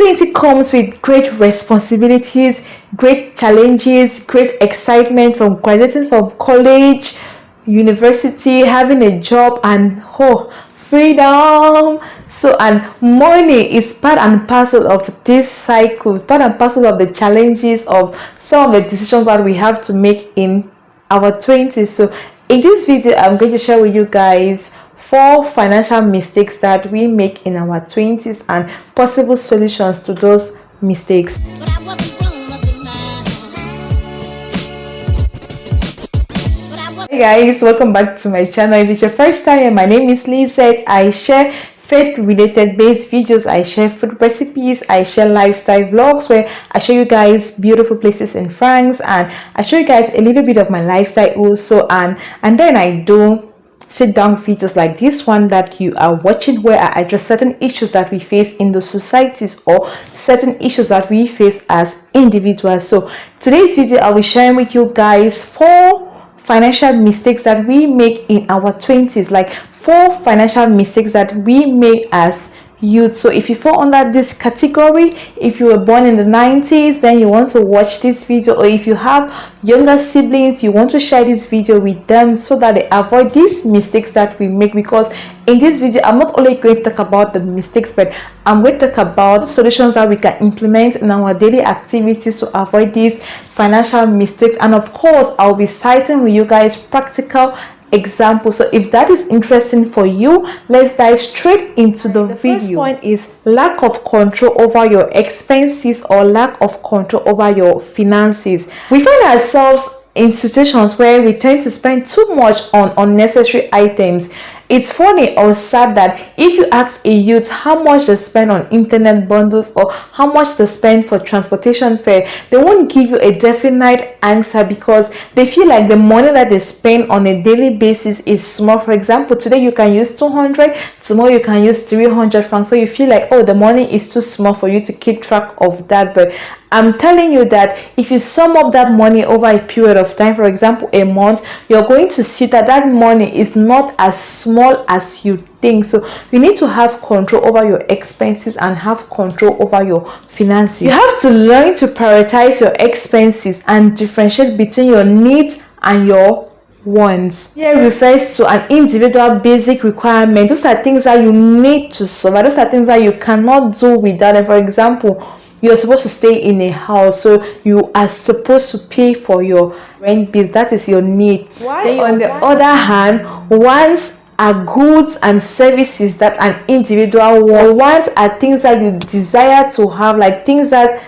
20 comes with great responsibilities, great challenges, great excitement from graduating from college, university, having a job, and freedom. So, and money is part and parcel of this cycle, part and parcel of the challenges of some of the decisions that we have to make in our 20s. So in this video, I'm going to share with you guys 4 financial mistakes that we make in our 20s and possible solutions to those mistakes. Hey guys, welcome back to my channel. If it's your first time, my name is Lizette. I share faith related based videos, I share food recipes, I share lifestyle vlogs where I show you guys beautiful places in France, and I show you guys a little bit of my lifestyle also, and then I do sit down videos like this one that you are watching, where I address certain issues that we face in the societies or certain issues that we face as individuals. So today's video, I'll be sharing with you guys 4 financial mistakes that we make in our 20s, like 4 financial mistakes that we make as youth. So if you fall under this category, if you were born in the 90s, then you want to watch this video, or if you have younger siblings, you want to share this video with them so that they avoid these mistakes that we make. Because in this video, I'm not only going to talk about the mistakes, but I'm going to talk about solutions that we can implement in our daily activities to avoid these financial mistakes. And of course, I'll be citing with you guys practical example. So if that is interesting for you, let's dive straight into the video. First point is lack of control over your expenses or lack of control over your finances. We find ourselves in situations where we tend to spend too much on unnecessary items. It's funny or sad that if you ask a youth how much they spend on internet bundles or how much they spend for transportation fare, they won't give you a definite answer because they feel like the money that they spend on a daily basis is small. For example, today you can use 200, tomorrow you can use 300 francs. So you feel like, oh, the money is too small for you to keep track of that. But I'm telling you that if you sum up that money over a period of time, for example a month, you're going to see that that money is not as small as you think. So you need to have control over your expenses and have control over your finances. You have to learn to prioritize your expenses and differentiate between your needs and your wants. Here refers to an individual basic requirement. Those are things that you need to survive. Those are things that you cannot do without them. For example, you're supposed to stay in a house, so you are supposed to pay for your rent bills. That is your need. Then on the other hand, wants are goods and services that an individual wants are things that you desire to have, like things that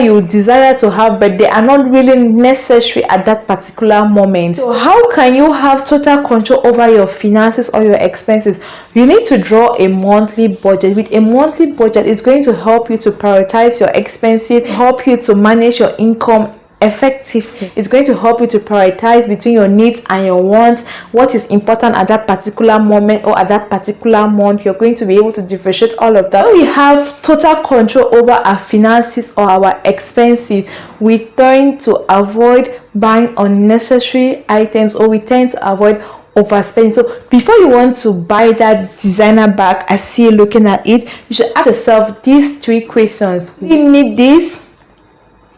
you desire to have, but they are not really necessary at that particular moment. So how can you have total control over your finances or your expenses? You need to draw a monthly budget. With a monthly budget, it's going to help you to prioritize your expenses, help you to manage your income effectively. It's going to help you to prioritize between your needs and your wants, what is important at that particular moment or at that particular month. You're going to be able to differentiate all of that. When we have total control over our finances or our expenses, we tend to avoid buying unnecessary items, or we tend to avoid overspending. So before you want to buy that designer bag, I see you looking at it, you should ask yourself these 3 questions. Do you need this?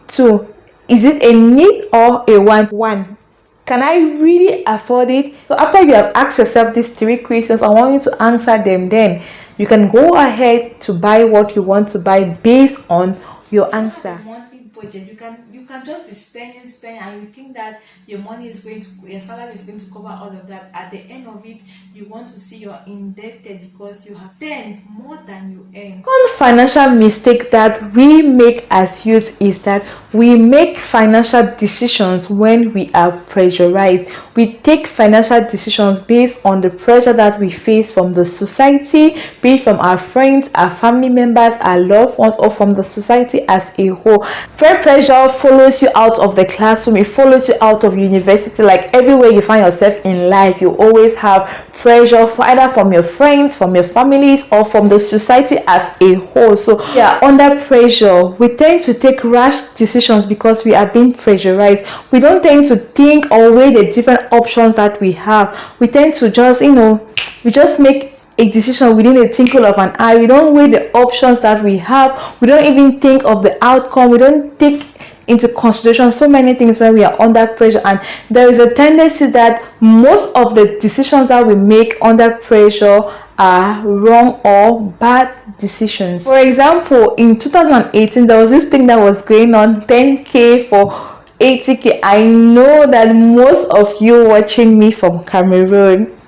2, is it a need or a want? 1, can I really afford it? So after you have asked yourself these 3 questions, I want you to answer them. Then you can go ahead to buy what you want to buy based on your answer. Monthly budget, you can just be spending, and you think that your money is going to, your salary is going to cover all of that. At the end of it, you want to see you're indebted because you have spent more than you earn. One financial mistake that we make as youth is that we make financial decisions when we are pressurized. We take financial decisions based on the pressure that we face from the society, be it from our friends, our family members, our loved ones, or from the society as a whole. Peer pressure follows you out of the classroom, it follows you out of university. Like everywhere you find yourself in life, you always have pressure either from your friends, from your families, or from the society as a whole. So yeah, under pressure, we tend to take rash decisions because we are being pressurized. We don't tend to think or weigh the different options that we have. We tend to just, we just make a decision within a twinkle of an eye. We don't weigh the options that we have. We don't even think of the outcome. We don't take into consideration so many things when we are under pressure, and there is a tendency that most of the decisions that we make under pressure are wrong or bad decisions. For example, in 2018 there was this thing that was going on, 10k for 80k. I know that most of you watching me from Cameroon,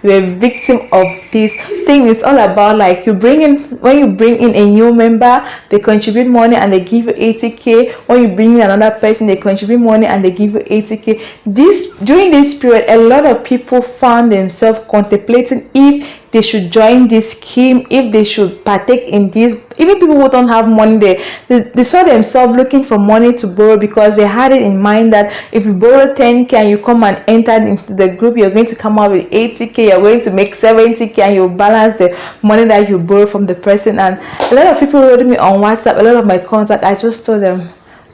you're a victim of this thing. Is all about like when you bring in a new member, they contribute money and they give you 80k. When you bring in another person, they contribute money and they give you 80k. During this period, a lot of people found themselves contemplating if they should join this scheme, if they should partake in this. Even people who don't have money, they saw themselves looking for money to borrow, because they had it in mind that if you borrow 10k and you come and enter into the group, you're going to come out with 80k, you're going to make 70k, and you balance the money that you borrow from the person. And a lot of people wrote me on WhatsApp, a lot of my contacts, I just told them,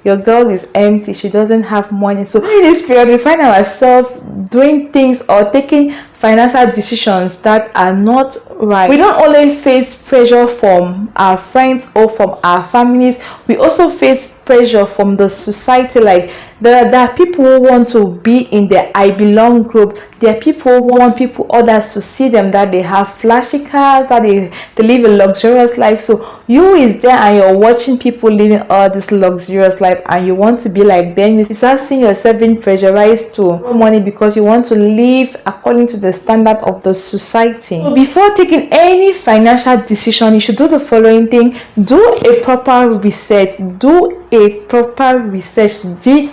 your girl is empty, she doesn't have money. So in this period, we find ourselves doing things or taking financial decisions that are not right. We don't only face pressure from our friends or from our families, we also face pressure from the society. Like there are people who want to be in the I belong group. There are people who want others to see them, that they have flashy cars, that they live a luxurious life. So you is there and you're watching people living all this luxurious life, and you want to be like them. You start seeing yourself being pressurized to borrow money because you want to live according to the standard of the society. So before taking any financial decision, you should do the following thing. Do a proper research. Do a proper research. Dig.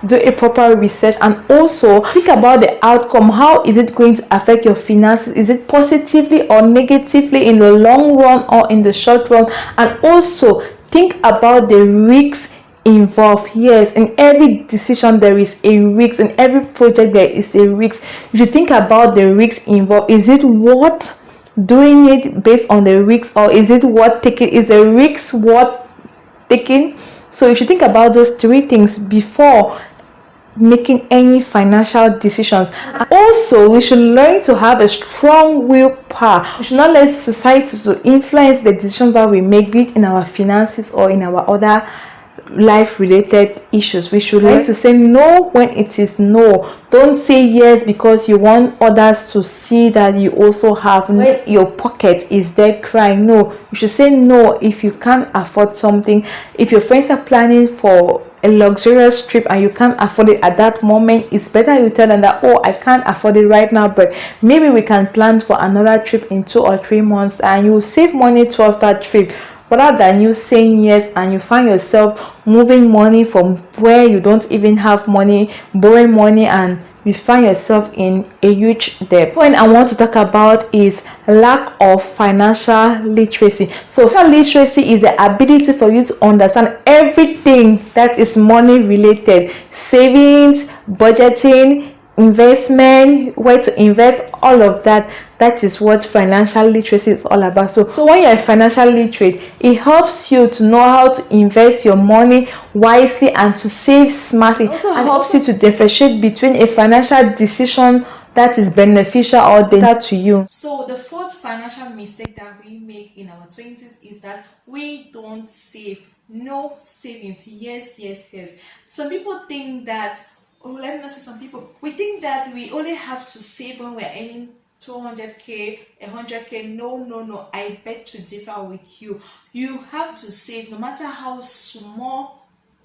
Do a proper research, and also think about the outcome. How is it going to affect your finances? Is it positively or negatively in the long run or in the short run? And also think about the risks involved. Yes, in every decision there is a risk, in every project there is a risk. You should think about the risks involved. Is it worth doing it based on the risks, or is it worth taking? Is the risk worth taking? So you should think about those three things before making any financial decisions. And also, we should learn to have a strong willpower. We should not let society to influence the decisions that we make, be it in our finances or in our other life related issues. We should learn to say no when it is no. Don't say yes because you want others to see that you also have. When your pocket is there crying, no, you should say no if you can't afford something. If your friends are planning for a luxurious trip and you can't afford it at that moment, it's better you tell them that, oh, I can't afford it right now, but maybe we can plan for another trip in 2 or 3 months, and you save money towards that trip, rather than you saying yes and you find yourself moving money from where you don't even have money, borrowing money, and you find yourself in a huge debt. The point I want to talk about is lack of financial literacy. So financial literacy is the ability for you to understand everything that is money related: savings, budgeting, investment, where to invest, all of that. That is what financial literacy is all about. So when you're financial literate, it helps you to know how to invest your money wisely and to save smartly. It also helps you to differentiate between a financial decision that is beneficial or dangerous to you. So the fourth financial mistake that we make in our 20s is that we don't save. No savings. Yes. Some people think that, oh, let me not say some people, we think that we only have to save when we're earning 200k, 100k. No, I beg to differ with you. You have to save no matter how small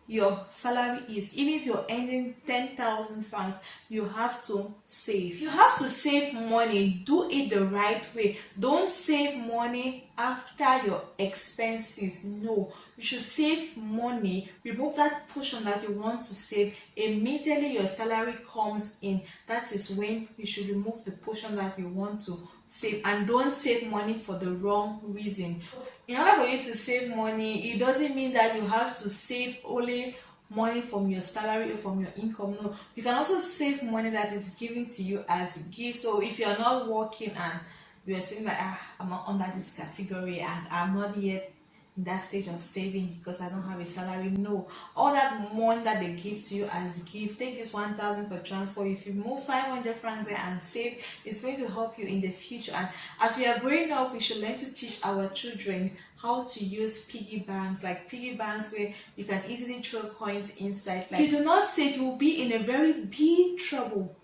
your salary is. Even if you're earning 10,000 francs, you have to save. You have to save money. Do it the right way. Don't save money after your expenses. No, you should save money. Remove that portion that you want to save immediately your salary comes in. That is when you should remove the portion that you want to save, and don't save money for the wrong reason. In order for you to save money, it doesn't mean that you have to save only money from your salary or from your income. No, you can also save money that is given to you as a gift. So if you're not working and you're saying like, I'm not under this category, I'm not yet in that stage of saving because I don't have a salary. No, all that money that they give to you as gift, take this 1,000 for transport. If you move 500 francs there and save, it's going to help you in the future. And as we are growing up, we should learn to teach our children how to use piggy banks, like piggy banks where you can easily throw coins inside. Like, if you do not save, you will be in a very big trouble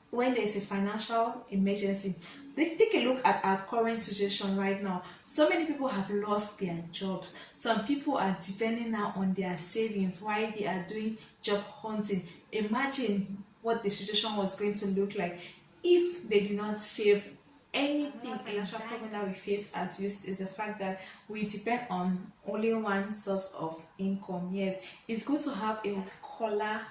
when there's a financial emergency. Take a look at our current situation right now. So many people have lost their jobs. Some people are depending now on their savings while they are doing job hunting. Imagine what the situation was going to look like if they did not save anything. Financial problem that we face as youth is the fact that we depend on only one source of income. Yes, it's good to have a collar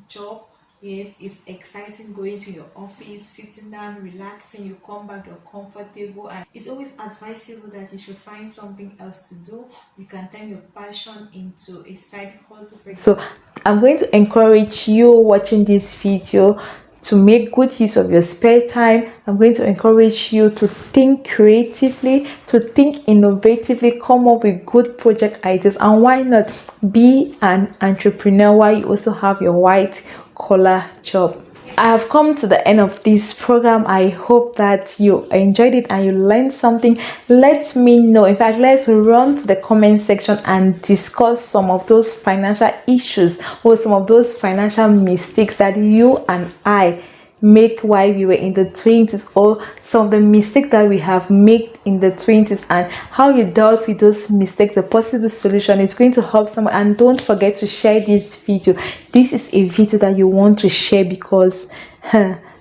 job. Yes, it's exciting going to your office, sitting down, relaxing. You come back, you're comfortable, and it's always advisable that you should find something else to do. You can turn your passion into a side hustle. So I'm going to encourage you watching this video to make good use of your spare time. I'm going to encourage you to think creatively, to think innovatively, come up with good project ideas, and why not be an entrepreneur while you also have your white collar job. I have come to the end of this program. I hope that you enjoyed it and you learned something. Let me know. In fact, let's run to the comment section and discuss some of those financial issues or some of those financial mistakes that you and I make while we were in the 20s, or some of the mistakes that we have made in the 20s and how you dealt with those mistakes. The possible solution is going to help someone. And don't forget to share this video. This is a video that you want to share because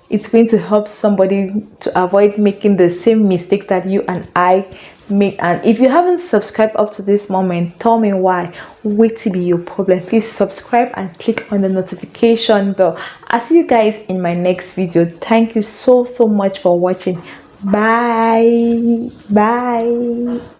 it's going to help somebody to avoid making the same mistakes that you and I make. And if you haven't subscribed up to this moment, tell me why. Wait to be your problem. Please subscribe and click on the notification bell. I'll see you guys in my next video. Thank you so much for watching. Bye.